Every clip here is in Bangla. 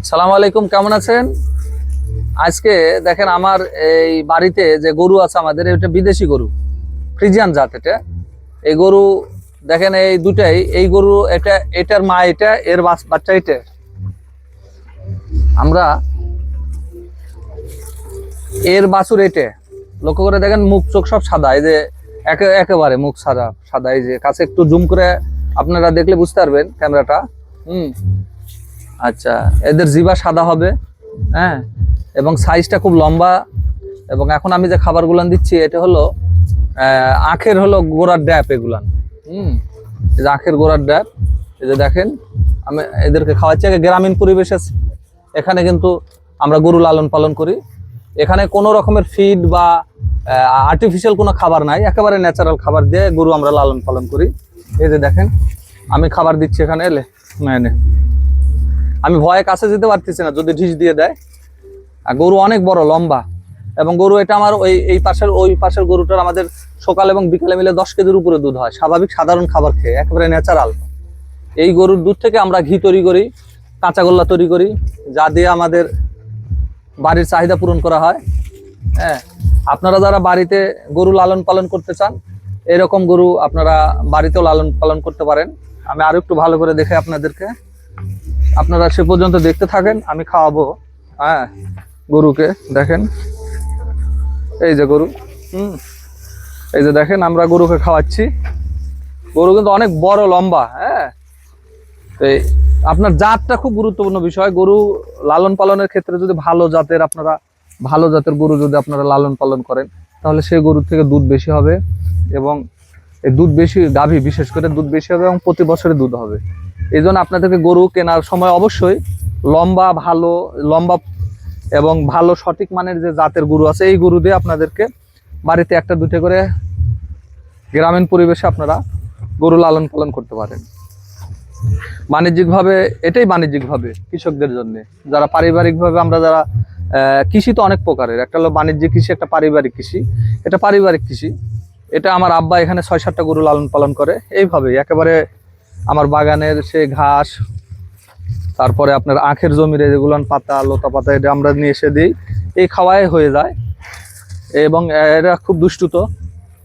সালাম আলাইকুম, কেমন আছেন? আজকে দেখেন আমার এই বাড়িতে যে গরু আছে আমাদের, এটা বিদেশি গরু, ফ্রিজিয়ান জাত। এটা এই গরু দেখেন, এই দুটাই, এই গরু এটা, এটার মা এটা, এর বাচ্চা এটা। আমরা এর বাছুর এটা, লক্ষ্য করে দেখেন মুখ চোখ সব সাদা, এই যে একেবারে মুখ সাদা সাদা। এই যে কাছে একটু জুম করে আপনারা দেখলে বুঝতে পারবেন ক্যামেরাটা। আচ্ছা, এদের জিবা সাদা হবে, হ্যাঁ, এবং সাইজটা খুব লম্বা। এবং এখন আমি যে খাবারগুলো দিচ্ছি, এটা হলো আখের হলো গোড়ার ড্যাপ এগুলান। এই যে আখের গোড়ার ড্যাপ, এই যে দেখেন আমি এদেরকে খাওয়াচ্ছি। গ্রামীণ পরিবেশে এখানে কিন্তু আমরা গরু লালন পালন করি। এখানে কোনো রকমের ফিড বা আর্টিফিশিয়াল কোনো খাবার নাই, একেবারে ন্যাচারাল খাবার দিয়ে গরু আমরা লালন পালন করি। এই যে দেখেন আমি খাবার দিচ্ছি এখানে, এলে আমি ভয়ে কাছে যেতে পারতেছি না যদি ঢিস দিয়ে দেয়। আর গরু অনেক বড় লম্বা, এবং গরু এটা আমার এই পাশের ওই পাশের গরুটার আমাদের সকাল এবং বিকালে মিলে 10 কেজির উপরে দুধ হয়, স্বাভাবিক সাধারণ খাবার খেয়ে, একেবারে ন্যাচারাল। এই গরুর দুধ থেকে আমরা ঘি তৈরি করি, কাঁচাগোল্লা তৈরি করি, যা দিয়ে আমাদের বাড়ির চাহিদা পূরণ করা হয়। হ্যাঁ, আপনারা যারা বাড়িতে গরু লালন পালন করতে চান, এরকম গরু আপনারা বাড়িতেও লালন পালন করতে পারেন। আমি আরো একটু ভালো করে দেখে আপনাদেরকে, আপনারা সে পর্যন্ত দেখতে থাকেন, আমি খাওয়াবো। হ্যাঁ, গরুকে দেখেন, এই যে গরু, এই যে দেখেন আমরা গরুকে খাওয়াচ্ছি। গরু কিন্তু অনেক বড় লম্বা। হ্যাঁ, এই আপনার জাতটা খুব গুরুত্বপূর্ণ বিষয়। গরু লালন পালনের ক্ষেত্রে যদি ভালো জাতের গরু যদি আপনারা লালন পালন করেন, তাহলে সেই গরুর থেকে দুধ বেশি হবে, এবং এই দুধ বেশি, গাভী বিশেষ করে দুধ বেশি হবে, এবং প্রতি বছরে দুধ হবে। এই জন্য আপনাদেরকে গরু কেনার সময় অবশ্যই লম্বা এবং ভালো সঠিক মানের যে জাতের গরু আছে, এই গরু দিয়ে আপনাদেরকে বাড়িতে একটা দুটো করে গ্রামীণ পরিবেশে আপনারা গরু লালন পালন করতে পারেন। বাণিজ্যিকভাবে, এটাই বাণিজ্যিকভাবে কৃষকদের জন্য, যারা পারিবারিকভাবে, আমরা যারা কৃষি তো অনেক প্রকারের, একটা হলো বাণিজ্যিক কৃষি, একটা পারিবারিক কৃষি। এটা পারিবারিক কৃষি। এটা আমার আব্বা এখানে 6-7টা গরু লালন পালন করে এইভাবে, একেবারে আমার বাগানের সেই ঘাস, তারপরে আপনার আখের জমির যেগুলো পাতা, লতা পাতা, এটা আমরা নিয়ে এসে দিই, এই খাওয়াই হয়ে যায়। এবং এরা খুব দুষ্টু, তো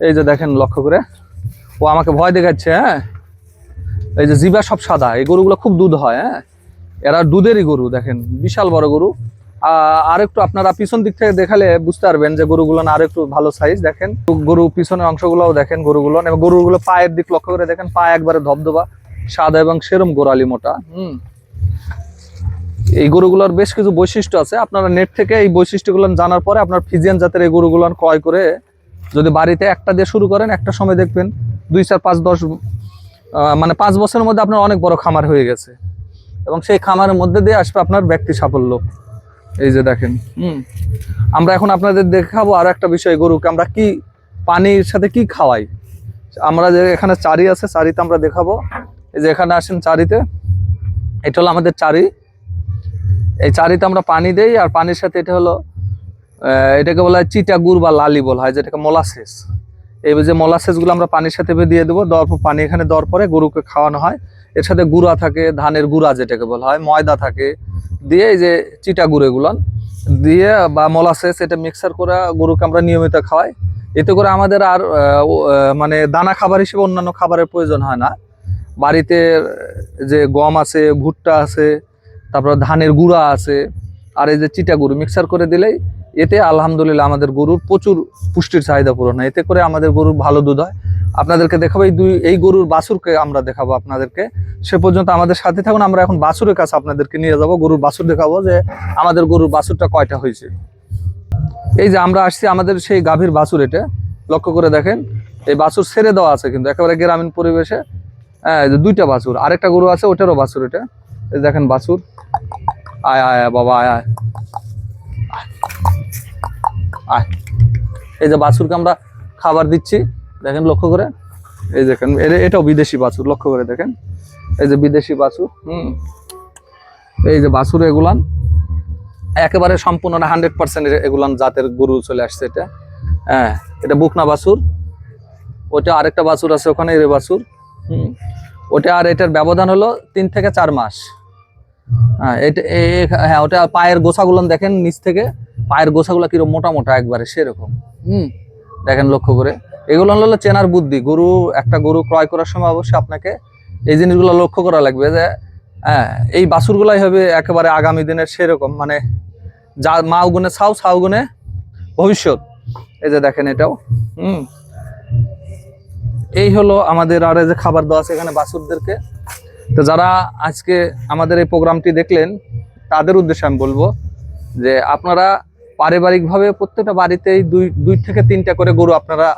এই যে দেখেন লক্ষ্য করে, ও আমাকে ভয় দেখাচ্ছে। হ্যাঁ, এই যে জিবা সব সাদা, এই গরুগুলো খুব দুধ হয়। হ্যাঁ, এরা দুধেরই গরু, দেখেন বিশাল বড় গরু। আর একটু আপনারা পিছন দিক থেকে দেখালে বুঝতে পারবেন যে গরুগুলো আর একটু ভালো সাইজ। দেখেন গরু পিছনের অংশগুলোও দেখেন গরুগুলো, এবং গরুগুলো পায়ের দিক লক্ষ্য করে দেখেন, পা একবারে ধবধবা সাদা এবং সেরম গোড়ালি মোটা। এই গরুগুলোর বেশ কিছু বৈশিষ্ট্য আছে, আপনারা নেট থেকে এই বৈশিষ্ট্যগুলো জানার পরে আপনার ফ্রিজিয়ান জাতের এই গরুগুলো ক্রয় করে যদি বাড়িতে একটা দিয়ে শুরু করেন, একটা সময় দেখবেন 2, 4, 5, 10 মানে 5 বছরের মধ্যে আপনার অনেক বড় খামার হয়ে গেছে, এবং সেই খামারের মধ্যে দিয়ে আসবে আপনার ব্যক্তি সাফল্য। এই যে দেখেন, আমরা এখন আপনাদের দেখাবো আরো একটা বিষয়, গরুকে আমরা কি পানির সাথে কি খাওয়াই। আমরা যে এখানে চারি আছে, চারিতে আমরা দেখাবো। এই যে এখানে আসেন চারিতে, এটা হলো আমাদের চারি। এই চারিতে আমরা পানি দেই, আর পানির সাথে এটা হলো এটাকে বলা হয় চিটা গুড় বা লালি বলা হয়, যেটাকে মোলাসেস। এই যে মোলাসেস গুলো আমরা পানির সাথে দিয়ে দেবো, দেওয়ার পর পানি এখানে দেওয়ার পরে গরুকে খাওয়ানো হয়। এর সাথে গুঁড়া থাকে, ধানের গুঁড়া যেটাকে বলা হয়, ময়দা থাকে, দিয়ে এই যে চিটা গুঁড়ো এগুলো দিয়ে বা মোলাসেস, এটা মিক্সার করে গরুকে আমরা নিয়মিত খাওয়াই। এতে করে আমাদের আর মানে দানা খাবার হিসেবে অন্যান্য খাবারের প্রয়োজন হয় না। বাড়িতে যে গম আছে, ভুট্টা আছে, তারপর ধানের গুঁড়া আছে, আর এই যে চিটা গুঁড়ো মিক্সার করে দিলেই এতে আলহামদুলিল্লাহ আমাদের গরুর প্রচুর পুষ্টির চাহিদা পূরণ হয়। এতে করে আমাদের গরুর ভালো দুধ হয়। আপনাদেরকে দেখাবো এই গরুর বাছুরকে আমরা দেখাবো আপনাদেরকে। সে পর্যন্ত আমাদের সাথে থাকুন। আমরা এখন বাছুরের কাছে আপনাদেরকে নিয়ে যাব, গরুর বাছুর দেখাবো যে আমাদের গরুর বাছুরটা কয়টা হয়েছে। এই যে আমরা আসছি আমাদের সেই গাভীর বাছুর, এটা লক্ষ্য করে দেখেন, এই বাছুর ছেড়ে দেওয়া আছে কিন্তু একেবারে গ্রামীণ পরিবেশে। হ্যাঁ, 2টা বাছুর, আরেকটা গরু আছে ওটারও বাছুর। এটা এই দেখেন বাছুর, আয় আয় বাবা আয় আয় আয়। এই যে বাছুরকে আমরা খাবার দিচ্ছি, দেখেন লক্ষ্য করে। এই দেখেন এটাও বিদেশি বাছুর, লক্ষ্য করে দেখেন, এই যে বিদেশি বাছুর। এই যে বাছুর এগুলান একেবারে সম্পূর্ণ 100% এগুলান জাতের গরু চলে আসছে। এটা হ্যাঁ, এটা বুকনা বাছুর। ওটা আরেকটা বাছুর আছে ওখানে, এর বাছুর। ওটা আর এটার ব্যবধান হলো 3 থেকে 4 মাস। হ্যাঁ এটা হ্যাঁ ওটা পায়ের গোছাগুলো দেখেন নিচ থেকে, পায়ের গোছাগুলো কিরকম মোটা মোটা একবারে সেরকম। দেখেন লক্ষ্য করে, এগুলো হলো চেনার বুদ্ধি। একটা গরু ক্রয় করার সময় অবশ্যই আপনাকে এই জিনিসগুলো লক্ষ্য করা লাগবে যে হ্যাঁ এই বাছুরগুলাই হবে একেবারে আগামী দিনের সেরকম, মানে যা মা গুনে ছাউ গুনে ভবিষ্যৎ। এই যে দেখেন এটাও এই হলো আমাদের আর এই যে খাবার দেওয়া আছে এখানে বাছুরদেরকে। তো যারা আজকে আমাদের এই প্রোগ্রামটি দেখলেন তাদের উদ্দেশ্যে আমি বলবো যে আপনারা পারিবারিকভাবে প্রত্যেকটা বাড়িতেই দুই থেকে তিনটা করে গরু আপনারা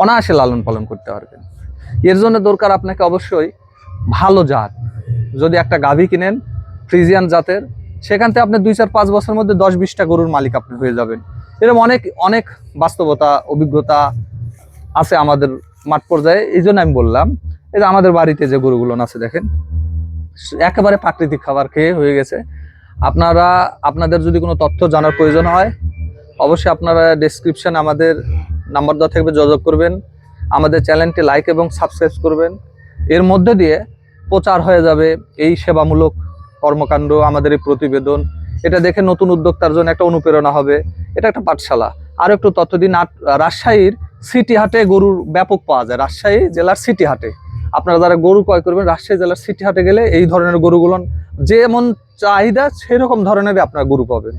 অনায়াসে লালন পালন করতে পারবেন। এর জন্য দরকার আপনাকে অবশ্যই ভালো জাত। যদি একটা গাভী কিনেন ফ্রিজিয়ান জাতের, সেখান থেকে আপনি 2-4-5 বছরের মধ্যে 10-20টা গরুর মালিক আপনি হয়ে যাবেন। এরকম অনেক অনেক বাস্তবতা অভিজ্ঞতা আছে আমাদের মাঠ পর্যায়ে। এই জন্য আমি বললাম এই যে আমাদের বাড়িতে যে গরুগুলো আছে দেখেন একেবারে প্রাকৃতিক খাবার খেয়ে হয়ে গেছে। আপনাদের যদি কোনো তথ্য জানার প্রয়োজন হয় অবশ্যই আপনারা ডেসক্রিপশনে আমাদের নাম্বার দেওয়া থাকবে, যোগাযোগ করবেন। আমাদের চ্যানেলটি লাইক এবং সাবস্ক্রাইব করবেন। এর মধ্যে দিয়ে প্রচার হয়ে যাবে এই সেবামূলক কর্মকাণ্ড, আমাদের এই প্রতিবেদন। এটা দেখে নতুন উদ্যোক্তার জন্য একটা অনুপ্রেরণা হবে। এটা একটা পাঠশালা। আরও একটু তথ্য দিন, রাজশাহীর সিটি হাটে গরুর ব্যাপক পাওয়া যায়। রাজশাহী জেলার সিটি হাটে আপনারা যারা গরু ক্রয় করবেন রাজশাহী জেলার সিটি হাটে গেলে এই ধরনের গরুগুলো যেমন চাহিদা সেরকম ধরনেরই আপনারা গরু পাবেন।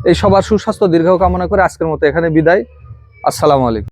এই সবার সুস্বাস্থ্য দীর্ঘ কামনা করে আজকের মতো এখানে বিদায়। আসসালামু আলাইকুম।